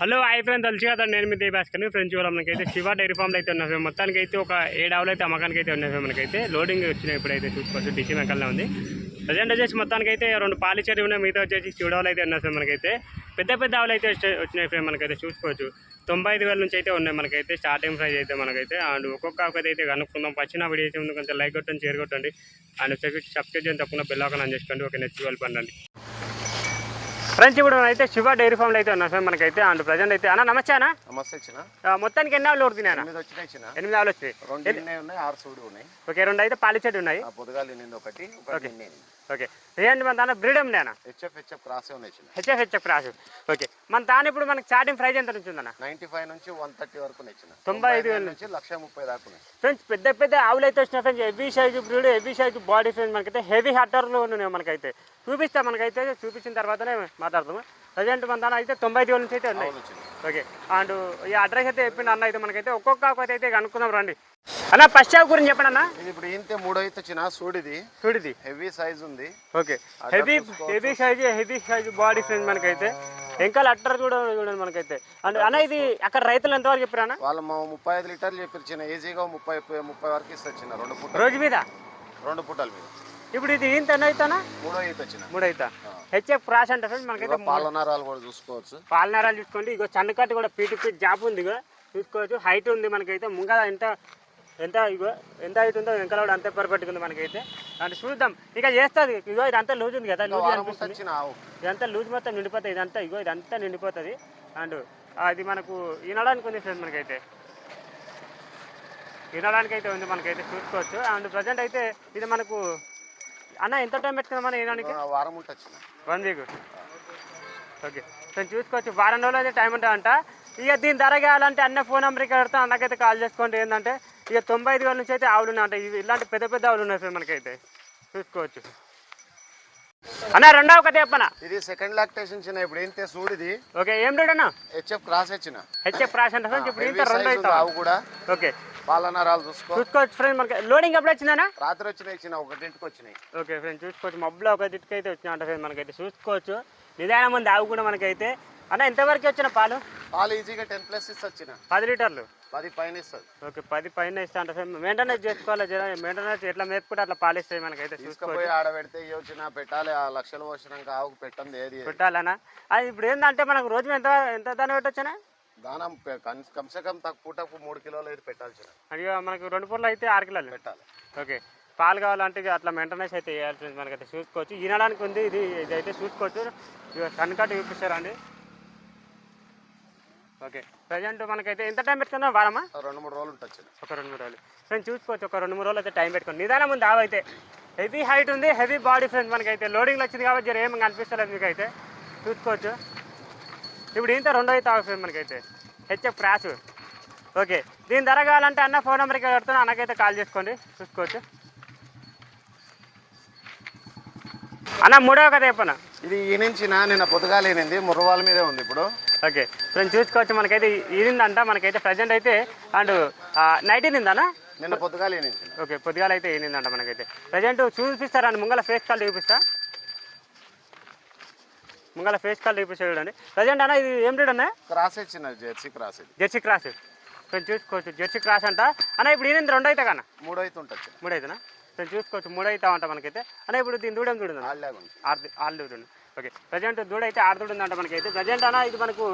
Hello hi friends, తెలుసు కదా నేను మీ దేవాస్కర్ని. ఫ్రెండ్స్ ఇవాళ మనకైతే శివ డైరీ ఫామ్లో అయితే ఉన్నాయి. మొత్తానికి అయితే ఒక 7 ఆవులు అయితే అమ్మకానికి అయితే ఉన్నాయి. మనకైతే లోడింగ్ వచ్చినాయి. ఇప్పుడైతే చూసుకోవచ్చు డిసి వెంకల్లో ఉంది. ప్రజెంట్ వచ్చేసి మొత్తానికి అయితే 2 పాలిచేరి ఉన్నాయి. మిగతా వచ్చేసి శివుడావులు అయితే ఉన్నాయి. మనకైతే పెద్ద ఆవులు అయితే వచ్చినాయి ఫ్రెండ్. మనకైతే చూసుకోవచ్చు 95,000 నుంచి అయితే ఉన్నాయి. మనకైతే స్టార్టింగ్ ప్రైస్ అయితే మనకైతే అండ్ ఒక్కొక్క ఆవుకైతే అయితే కనుక్కుందాం. పచ్చిన వీడియో అయితే ఉంది, కొంచెం లైక్ కొట్టండి, షేర్ కొట్టండి అండ్ సబ్స్క్రైబ్ చేయండి. తప్పకుండా బెల్ ఐకాన్ ఆన్ చేసుకోండి. ఓకే, నెక్స్ట్ వెళ్ళిపోండి ఫ్రెండ్స్. ఇప్పుడు అయితే శివ డైరీ ఫామ్లో అయితే ఉన్నా సార్ మనకైతే అండ్ ప్రజెంట్ అయితే అన్న నమస్తే అన్న. నమస్తే చిన్న. మొత్తానికి ఎన్ని ఆవులు ఓడుతున్నాయి అన్న? 8 ఆవులు వచ్చాయి. 6 సూడు ఉన్నాయి. ఓకే, 2 అయితే పాలిచెట్టు ఉన్నాయి. పొద్దుగాలి ఒకటి. ఓకే, ఏంటి మన దాని బ్రీడ్ ఏమి లేనా? హెచ్ఎఫ్ క్రాస్ ఉన్నాయి. HF cross. ఓకే, మన దాని ఇప్పుడు మనకి స్టార్టింగ్ ప్రైస్ ఎంత నుంచి ఉందన్న? 95 నుంచి 130 వరకు నచ్చిన. 95,000 నుంచి 130,000 దాకా ఉన్నాయి ఫ్రెండ్స్. పెద్ద ఆవులు అయితే వచ్చినాయి friends. Heavy size breed, heavy size body friends. మనకైతే హెవీ హట్టర్లు ఉన్నాయి. మనకైతే చూపిస్తాం. మనకైతే చూపించిన తర్వాతనే మాట్లాడతాము. ప్రజెంట్ మన దాని అయితే 95,000 నుంచి అయితే ఉన్నాయి. ఓకే, అండ్ ఈ అడ్రస్ అయితే చెప్పిండు అన్న. అయితే మనకైతే ఒక్కొక్క ఆకు అయితే కనుక్కుందాం రండి అన్న. ఫస్ట్ ఆకు గురించి చెప్పండి అన్న. ఇది ఇప్పుడు ఇంతే 3 అయితే వచ్చిన. చూడిది హెవీ సైజ్ ఉంది. Okay, heavy size body friends. మనకైతే వెంకాల అట్టర్ చూడండి మనకైతే. అండ్ అన్న ఇది అక్కడ రైతులు ఎంతవరకు చెప్పారు అన్న? వాళ్ళు 35 లీటర్లు చెప్పారు చిన్న. ఈజీగా 30 వరకు ఇస్తారు చిన్న. 2 పూటలు రోజు మీద 2 పూటల మీద. ఇప్పుడు ఇది ఇంత ఎన్ని అవుతానా? 3 అయితే వచ్చిన. 3 అవుతా. హెచ్ఎఫ్ క్రాస్ అంటే ఫ్రెండ్స్ మనకైతే పాలనరాలు కూడా చూసుకోవచ్చు. పాలనరాలు చూసుకోండి. ఇగో చన్నకట్టు కూడా పీటి జాప్ ఉంది. ఇగో చూసుకోవచ్చు. హైట్ ఉంది మనకైతే. ముంగ ఎంత ఇగో ఎంత హైట్ ఉందో వెంకల కూడా అంతే పర్ఫెక్ట్గా ఉంది మనకైతే. అంటే చూద్దాం ఇక చేస్తుంది. ఇగో ఇదంతా లూజ్ ఉంది కదా, లూజ్ అనిపిస్తుంది. ఇదంతా లూజ్ మొత్తం నిండిపోతుంది. ఇదంతా నిండిపోతుంది. అండ్ అది మనకు వినడానికి ఉంది ఫ్రెండ్స్. మనకైతే వినడానికి అయితే ఉంది మనకైతే చూసుకోవచ్చు. అండ్ ప్రజెంట్ అయితే ఇది మనకు అన్న ఎంత టైం పెట్టుకుందాం మన వినడానికి? వారం ఉంటుంది. 1 వీక్. ఓకే, నేను చూసుకోవచ్చు. వారం రోజులు అయితే టైం ఉంటుందంట. ఇక దీని ధర కావాలంటే అన్న ఫోన్ నెంబర్కి పెడతా, అన్నకైతే కాల్ చేసుకోండి. ఏంటంటే ఇక 95,000 నుంచి అయితే ఆవులు ఉన్నాయంట. ఇలాంటి పెద్ద ఆవులు ఉన్నాయి సార్ మనకైతే చూసుకోవచ్చు. అన్న రెండవ కథ చెప్పనా? ఇది సెకండ్ లాక్టేషన్ చిన్న. ఇప్పుడు ఏంటి చూడిది. ఓకే, ఏం రేట్ అన్న? హెచ్ఎఫ్ క్రాస్ వచ్చిన. హెచ్ఎఫ్ క్రాస్ అంటే ఇప్పుడు ఇంత 2 అవుతాయి ఆవు కూడా. ఓకే, పాలనరాలు చూసుకోవచ్చు ఫ్రెండ్. మనకి లోడింగ్ ఎప్పుడు వచ్చిందన్నా? రాత్రి వచ్చినాయి చిన్న. 1ంటికి వచ్చినాయి. ఓకే ఫ్రెండ్, చూసుకోవచ్చు. మబ్బులో 1ంటికి అయితే వచ్చినాయంట ఫ్రెండ్. మనకైతే చూసుకోవచ్చు. నిదానం ఉంది ఆవు కూడా మనకైతే. అన్న ఎంతవరకు వచ్చిన పాలు ఈజీగా 10+ ఇస్తుంది. 10 లీటర్లు. 10 పైన ఇస్తుంది. ఓకే, 10 పైన ఇస్తా అంటే మెయింటెనెన్స్ చేసుకోవాలి. మెయింటెనెన్స్ ఎట్లా మేపుకుంటే అట్లా పాలు ఇస్తాయి మనకైతే. తీసుకుపోయి ఆడబెడితే ఇవ్వచ్చిన పెట్టాలి. ఆ లక్షలు వచ్చినాక ఆవుకు పెట్టండి ఏది పెట్టాలన్నా. అది ఇప్పుడు ఏంటంటే మనకు రోజు ఎంత దాన్ని పెట్టొచ్చునా? దానం కమ్సే కమ్ పూటకు 3 కిలోలు అయితే పెట్టాల్సిన. అయ్యో, మనకు 2 పూటలు అయితే 6 కిలోలు పెట్టాలి. ఓకే, పాలు కావాలంటే అట్లా మెయింటెనెన్స్ అయితే చేయాల్సింది మనకైతే చూసుకోవచ్చు. ఈనడానికి ఉంది. ఇది అయితే చూసుకోవచ్చు. ఇక కన్కట్ చూపిస్తారండి. ఓకే, ప్రజెంట్ మనకైతే ఎంత టైం పెట్టుకుందాం? వారమా? 2-3 రోజులు ఉంటుంది. ఒక 2-3 రోజులు ఫ్రెండ్స్. చూసుకోవచ్చు. ఒక 2-3 రోజులు అయితే టైం పెట్టుకోండి. నిదానం ఉంది ఆవు అయితే. హెవీ హైట్ ఉంది, హెవీ బాడీ ఫ్రెండ్స్. మనకైతే లోడింగ్లో వచ్చింది కాబట్టి జర ఏమి కనిపిస్తలేదు మీకు అయితే చూసుకోవచ్చు. ఇప్పుడు ఇంత 2 అయితే ఆవు ఫ్రెండ్ మనకైతే హెచ్ఎఫ్ క్రాస్. ఓకే, దీని ధర కావాలంటే అన్న ఫోన్ నెంబర్కి పెడుతున్నా, అన్నకైతే కాల్ చేసుకోండి. చూసుకోవచ్చు. అన్న మూడవ కథ చెప్పనా? ఇది ఈనించిన. నిన్న పొద్దుగాలేనింది. ముర్రవాళ్ళ మీదే ఉంది ఇప్పుడు. ఓకే ఫ్రెండ్స్, చూసుకోవచ్చు. మనకైతే ఈనిందంట మనకైతే ప్రజెంట్ అయితే. అండ్ నైట్ ఈనిందనా? నిన్న పొద్దుగాల ఈనింది. ఓకే, పొద్దుగాల అయితే ఈనిందంట మనకైతే. ప్రజెంట్ చూపిస్తారండి. ముంగల ఫేస్ కాల్ చూపిస్తా. ముంగల ఫేస్ కాల్ చూపిస్తా చూడండి. ప్రజెంట్ అన్న ఇది ఏం రేట్ అన్న? క్రాస్ ఇచ్చిన. జెర్సీ క్రాస్ ఫ్రెండ్స్ చూసుకోవచ్చు. జెర్సీ క్రాస్ అంట. అన్న ఇప్పుడు ఈనింది 2 అయితే కన్నా? 3 అయితే ఉంటుంది. 3 అయితేనా? ఫ్రెండ్స్ చూసుకోవచ్చు. 3 అవుతామంట మనకైతే. అన్న ఇప్పుడు దీని దూడం చూడండి. ఆరు దూడండి. ఓకే, ప్రజెంట్ దూడ అయితే 6 దూడందంట మనకైతే. ప్రజెంట్ అన్న ఇది మనకు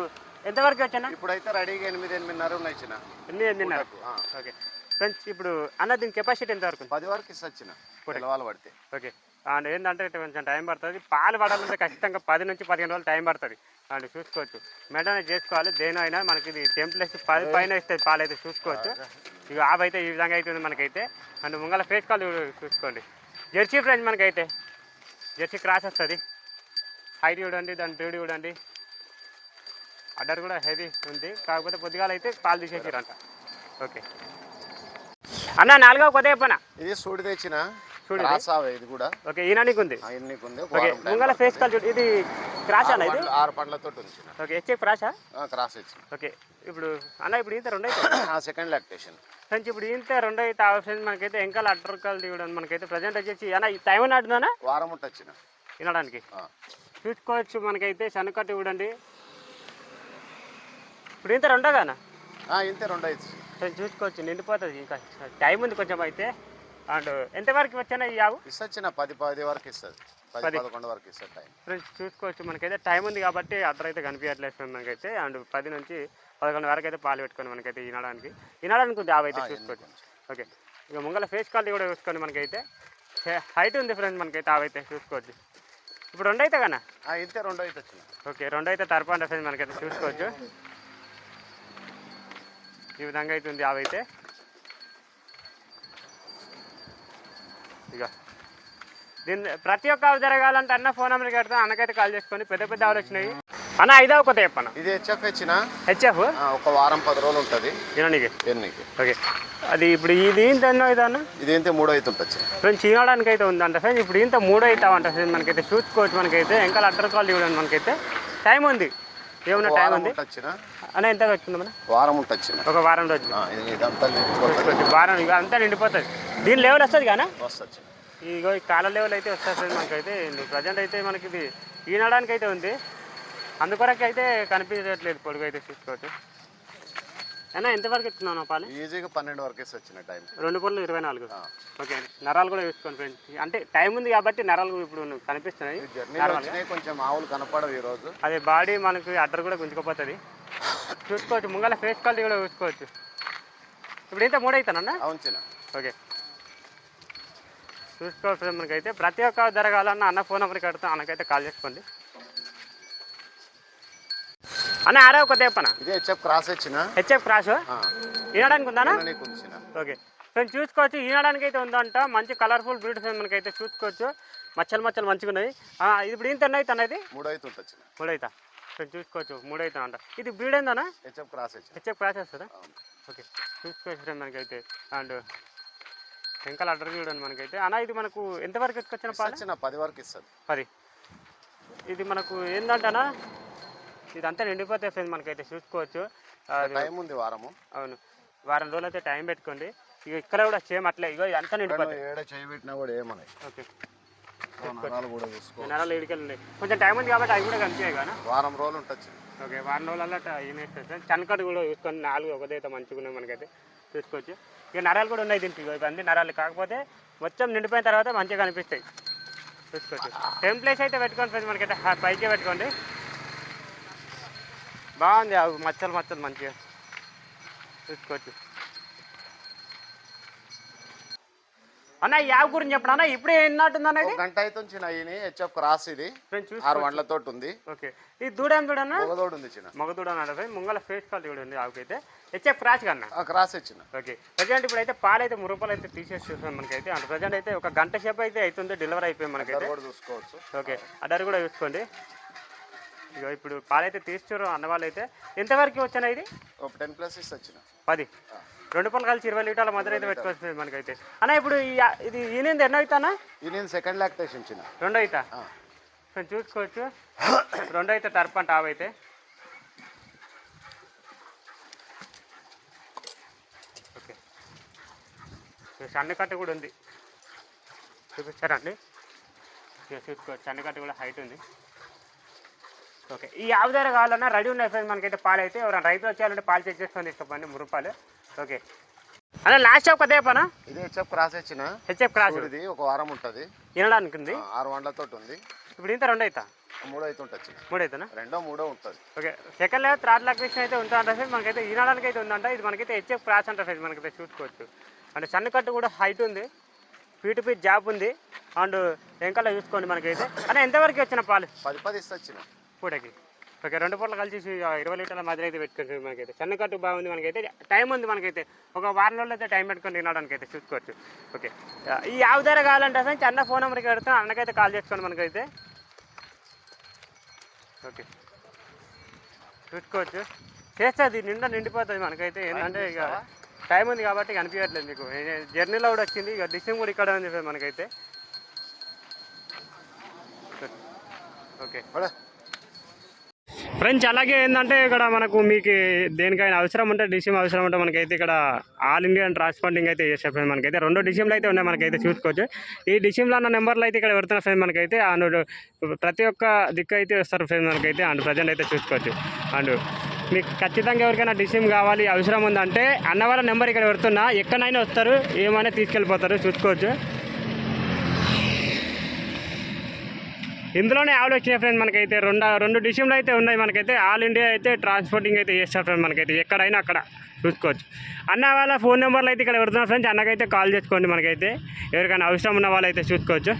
ఎంతవరకు వచ్చానా? ఇప్పుడైతే రెడీగా 8-8.5 ఉన్నాయి చిన్న. 8-8.5. ఓకే ఫ్రెండ్స్, ఇప్పుడు అన్న దీని కెపాసిటీ ఎంతవరకు? 10 వరకు ఇస్తుంది పిల్లవాళ్ళు పడితే. ఓకే, అండ్ ఏంటంటే కొంచెం టైం పడుతుంది. పాలు పడాలంటే ఖచ్చితంగా 10 నుంచి 15 రోజులు టైం పడుతుంది. అండ్ చూసుకోవచ్చు. మెయింటెనెన్స్ చేసుకోవాలి దేనైనా. మనకి ఇది టెంప్లెస్ 10 పైన ఇస్తుంది పాలు అయితే చూసుకోవచ్చు. ఇక ఆవు అయితే ఈ విధంగా అవుతుంది మనకైతే. అండ్ ముంగల ఫేస్ కాల్ చూసుకోండి. జెర్సీ ఫ్రెండ్స్ మనకైతే జెర్సీ క్రాస్ వస్తుంది. హైట్ చూడండి, దాని బ్రీడ్ చూడండి. అడ్డర్ కూడా హెవీ ఉంది. కాకపోతే పొద్దుగాల అయితే పాలు తీసేసారంట. ఓకే అన్న 4వ కొత్త చెప్పనా? ఇది సూడి తెచ్చిన. ఇది కూడా ఓకే, ఈనానికి ఉంది. ఓకే, ముంగల ఫేస్ కాల్ చూడు. ఇది క్రాస్ అన్న? ఇది 6 పండ్లతో ఉంది. ఓకే, హెచ్ఎఫ్ క్రాసా? క్రాస్ ఇచ్చిన. ఓకే, ఇప్పుడు అన్న ఇప్పుడు ఇంత 2 అయితే సెకండ్ లాక్టేషన్ ఫ్రెండ్స్. ఇప్పుడు ఇంత 2 అయితే ఆప్షన్ మనకైతే వెంకాల అడ్డర్కాలు తీయడం మనకైతే ప్రజెంట్ వచ్చేసి అన్న ఈ టైం నాటుదానా? వారం ఉంటుంది వినడానికి చూసుకోవచ్చు. మనకైతే సన్నకట్టు చూడండి. ఇప్పుడు ఇంత రెండోగానా ఇంతే రెండో అవుతుంది. ఫ్రెండ్స్ చూసుకోవచ్చు నిండిపోతుంది, ఇంకా టైం ఉంది కొంచెం అయితే. అండ్ ఎంతవరకు వచ్చానా ఈ ఆవు ఇస్తా 10 వరకు ఇస్తుంది, 10-11 వరకు ఇస్తుంది టైం. ఫ్రెండ్స్ చూసుకోవచ్చు మనకైతే టైం ఉంది కాబట్టి అడ్డర్ అయితే కనిపించట్లేదు ఫ్రెండ్ మనకైతే. అండ్ 10 నుంచి 11 వరకు అయితే పాలు పెట్టుకొని మనకైతే ఈనడానికి ఉంది ఆవు అయితే చూసుకోవచ్చు. ఓకే, ఇక ముంగల ఫేస్ క్వాలిటీ కూడా చూసుకొని మనకైతే హైట్ ఉంది ఫ్రెండ్ మనకైతే ఆవు అయితే చూసుకోవచ్చు. ఇప్పుడు రెండు అయితే కదా ఇంతే రెండో అయితే వచ్చిన. ఓకే, రెండు అయితే తరపండి ఫ్రెండ్ మనకైతే చూసుకోవచ్చు. ఈ విధంగా అయితే ఉంది ఆవు అయితే. ఇక దీన్ని ప్రతి ఒక్క ఆవు జరగాలంటే అన్న ఫోన్ నెంబర్కి కడితే అన్నకైతే కాల్ చేసుకొని పెద్ద పెద్ద ఆవులు వచ్చినాయి అన్న. ఐదవ కొత్త చెప్పన్న, ఇది హెచ్ఎఫ్ ఇచ్చిన. హెచ్ఎఫ్ ఒక వారం 10 రోజులు ఉంటుంది తినడానికి. ఎన్నికి ఓకే, అది ఇప్పుడు ఇది ఇంత ఎన్నో అవుతా ఇది ఏంటి 3 అవుతుంది ఫ్రెండ్స్. చీనడానికి అయితే ఉందంట ఫ్రెండ్స్. ఇప్పుడు ఇంత 3 అవుతామంట ఫ్రెండ్స్ మనకైతే చూసుకోవచ్చు. మనకైతే ఇంకా అడ్డర్ కాల్ ఇవ్వడానికి మనకైతే టైం ఉంది, ఏమన్నా టైం ఉంది అన్న. ఎంత పెట్టుకుందాం మన వారం ఉంటుంది, ఒక వారం రోజులు వారం ఇక అంతా నిండిపోతుంది. దీని లెవెల్ వస్తుంది కానీ వస్తుంది. ఇగో ఈ కాల లెవెల్ అయితే వస్తుంది మనకైతే. ప్రజెంట్ అయితే మనకి ఇది ఈనడానికి అయితే ఉంది, అందుకొరకు అయితే కనిపించట్లేదు పొడుగు అయితే చూసుకోవచ్చు. అయినా ఎంతవరకు ఇస్తున్నాను పాలు? ఈజీగా 12 వరకు వచ్చిన టైం. 2 పూలు 24. ఓకే, నరాలు కూడా చూసుకోండి ఫ్రెండ్స్. అంటే టైం ఉంది కాబట్టి నరాలు ఇప్పుడు కనిపిస్తున్నాయి. కొంచెం ఆవులు కనపడవు ఈరోజు. అదే బాడీ మనకి అడ్డర్ కూడా గుంజుకుపోతుంది చూసుకోవచ్చు. ముంగల ఫేస్ క్వాలిటీ కూడా చూసుకోవచ్చు. ఇప్పుడు ఇంత 3 అవుతానన్నా? అవును. ఓకే, చూసుకోవచ్చు ఫ్రెండ్ మనకైతే. ప్రతి ఒక్క జరగాలన్న అన్న ఫోన్ నెంబర్కి కడుతా అన్నకైతే కాల్ చేసుకోండి అన్న. ఆరో ఒక దేపన ఇది హెచ్ఎఫ్ క్రాస్ వచ్చిన. హెచ్ఎఫ్ క్రాస్ ఈనడానికి ఉందా? ఓకే ఫ్రెండ్స్ చూసుకోవచ్చు, ఈనడానికి అయితే ఉందంట. మంచి కలర్ఫుల్ బ్రీడ్ ఫ్రెండ్ మనకైతే చూసుకోవచ్చు. మచ్చలు మంచిగా ఉన్నాయి. ఇది ఇప్పుడు ఇంత అయితే అన్నది 3 అవుతుంది. 3 అవుతా ఫ్రెండ్ చూసుకోవచ్చు. 3 అవుతా అంట. ఇది బ్రీడ్ ఏందన్నా? హెచ్ఎఫ్ క్రాస్ వస్తుందా? ఓకే, చూసుకోవచ్చు ఫ్రెండ్ మనకైతే. అండ్ ఇంకా అడ్డర్ చూడండి మనకైతే. అన్న ఇది మనకు ఎంతవరకు ఎత్తుకొచ్చిన పాలు? 10 వరకు ఇస్తుంది. 10. ఇది మనకు ఏంటంటనా ఇదంతా నిండిపోతాయి ఫ్రెండ్ మనకైతే చూసుకోవచ్చు. టైం ఉంది వారము. అవును, వారం రోజులు అయితే టైం పెట్టుకోండి. ఇక ఇక్కడ కూడా సేమ్ అట్లే ఇగో ఇదంతా నిండిపోతాయి. ఓకే, నరాలు ఇడికెళ్ళి కొంచెం టైం ఉంది కాబట్టి అవి కూడా కనిపించాయి కానీ వారం రోజులు ఉంటుంది. ఓకే, వారం రోజులలో ఈనేస్తుంది. చనకట్టు కూడా చూసుకొని 4 ఒకదైతే మంచిగా ఉన్నాయి మనకైతే చూసుకోవచ్చు. ఇక నరాలు కూడా ఉన్నాయి దీనికి. ఇవి అన్ని నరాలు కాకపోతే మొత్తం నిండిపోయిన తర్వాత మంచిగా కనిపిస్తాయి చూసుకోవచ్చు. టెంప్లేస్ అయితే పెట్టుకోండి ఫ్రెండ్స్ మనకైతే పైకే పెట్టుకోండి. బాగుంది అవి మచ్చలు మంచిగా చూసుకోవచ్చు. అన్న ఈ ఆవు గురించి చెప్పడం అన్న ఇప్పుడే ఎన్నట్టుంది అన్నది? గంట అయితే హెచ్ఎఫ్ క్రాస్. ఇది 6 వండ్లతో ఉంది. ఓకే, ఇది దూడేం దూడన్నా? మగదూడ ఉంది. మగదూడ అన్నది ముంగల ఫేస్ క్వాలిటీ కూడా ఉంది ఆవుకైతే. హెచ్ఎఫ్ క్రాస్ కన్నా క్రాస్ వచ్చిన. ఓకే, ప్రజెంట్ ఇప్పుడు అయితే పాలు అయితే 3 రూపాయలు అయితే తీసేసి చూస్తాం మనకైతే. అండ్ ప్రజెంట్ అయితే ఒక గంట సేపు అయితే అవుతుంది డెలివరీ అయిపోయి మనకైతే చూసుకోవచ్చు. ఓకే, అడ్డర్ కూడా చూసుకోండి. ఇక ఇప్పుడు పాలైతే తీసుకోరు అన్నవాళ్ళు అయితే. ఎంతవరకు వచ్చానా ఇది? 10+ వచ్చిన. 10. 2 పూలు కలిసి 20 లీటర్ల మధ్య అయితే పెట్టుకోవచ్చు మనకైతే. అన్న ఇప్పుడు ఇది ఈనింది ఎన్నో అవుతానా? ఈనింది సెకండ్ లాక్టేషన్ 2 అవుతా చూసుకోవచ్చు. 2 అయితే తరపంట ఆవు అయితే. ఓకే, సన్నకట్టు కూడా ఉంది చూపిస్తారండి. ఇక చూసుకోవచ్చు, సన్నకట్టు కూడా హైట్ ఉంది. ఓకే, ఈ ఆవు ధర కావాలన్నా రెడీ ఉన్నాయి ఫ్రెండ్స్ మనకైతే. పాలు అయితే ఎవరైనా రైతులు వచ్చేయాలంటే పాలు చెక్ చేసుకొని తీసుకోండి 3 రూపాయలు. ఓకే అన్న లాస్ట్ ఒక దేపనా? ఇది హెచ్ఎఫ్ క్రాస్ వచ్చిన. హెచ్ఎఫ్ క్రాస్ ఇది ఒక వారం ఉంటుంది. వినడానికి ఉంది. 6 వండ్లతో ఉంది. ఇప్పుడు ఇంత 2 అవుతా? 3 అయితే ఉంటుంది. 3 అవుతానా? 2-3 ఉంటుంది. Okay, second level third location అయితే ఉంటుందంట ఫ్రెండ్స్ మనకైతే. ఈనడానికి అయితే ఉందంట. ఇది మనకైతే హెచ్ఎఫ్ క్రాస్ అంట ఫ్రెండ్స్ మనకైతే చూసుకోవచ్చు. అంటే సన్నకట్టు కూడా హైట్ ఉంది, ఫీట్ జాబ్ ఉంది. అండ్ వెంకల్లో చూసుకోండి మనకైతే. అన్న ఎంతవరకు వచ్చిన పాలు? 10 ఇస్తా పూటకి. ఓకే, 2 పూటలు కలిసి 20 లీటర్ల మధ్య అయితే పెట్టుకోండి మనకైతే. సన్నకట్టు బాగుంది మనకైతే. టైం ఉంది మనకైతే. ఒక వారం రోజులు అయితే టైం పెట్టుకొని తినడానికి అయితే చూసుకోవచ్చు. ఓకే, ఈ ఆవు ధర కావాలంటే ఫ్రెండ్స్ అన్న ఫోన్ నెంబర్కి పెడతాం అన్నకైతే కాల్ చేసుకోండి మనకైతే. ఓకే, చూసుకోవచ్చు. చేస్తుంది నిండిపోతుంది మనకైతే. ఏంటంటే ఇక టైం ఉంది కాబట్టి కనిపించట్లేదు మీకు. జర్నీలో కూడా వచ్చింది. ఇక డిస్టింగ్ కూడా ఇక్కడ ఉంది మనకైతే. ఓకే ఫ్రెండ్స్, అలాగే ఏంటంటే ఇక్కడ మనకు మీకు దేనికైనా అవసరం ఉంటే డిసిమ్ అవసరం ఉంటే మనకైతే ఇక్కడ ఆల్ ఇండియన్ ట్రాన్స్పోర్టింగ్ అయితే చేసే ఫ్రెండ్ మనకైతే. 2 డిసిమ్లు అయితే ఉన్నాయి మనకైతే చూసుకోవచ్చు. ఈ డిసిమ్లో అన్న నెంబర్లు అయితే ఇక్కడ పెడుతున్న ఫ్రెండ్ మనకైతే. అండ్ ప్రతి ఒక్క దిక్కు అయితే వస్తారు ఫ్రెండ్ మనకైతే. అండ్ ప్రజెంట్ అయితే చూసుకోవచ్చు. అండ్ మీకు ఖచ్చితంగా ఎవరికైనా డిసిమ్ కావాలి అవసరం ఉందంటే అన్న వాళ్ళ నెంబర్ ఇక్కడ పెడుతున్నా, ఎక్కడైనా వస్తారు, ఏమైనా తీసుకెళ్ళిపోతారు, చూసుకోవచ్చు. ఇందులోనే ఆవులు వచ్చినాయి ఫ్రెండ్స్. మనకైతే రెండు డిసిమ్లు అయితే ఉన్నాయి. మనకైతే ఆల్ ఇండియా అయితే ట్రాన్స్పోర్టింగ్ అయితే చేస్తారు ఫ్రెండ్స్. మనకైతే ఎక్కడైనా అక్కడ చూసుకోవచ్చు. అన్న వాళ్ళ ఫోన్ నెంబర్లు అయితే ఇక్కడ పెడుతున్నారు ఫ్రెండ్స్. అన్నకైతే కాల్ చేసుకోండి. మనకైతే ఎవరికైనా అవసరం ఉన్న వాళ్ళు అయితే చూసుకోవచ్చు.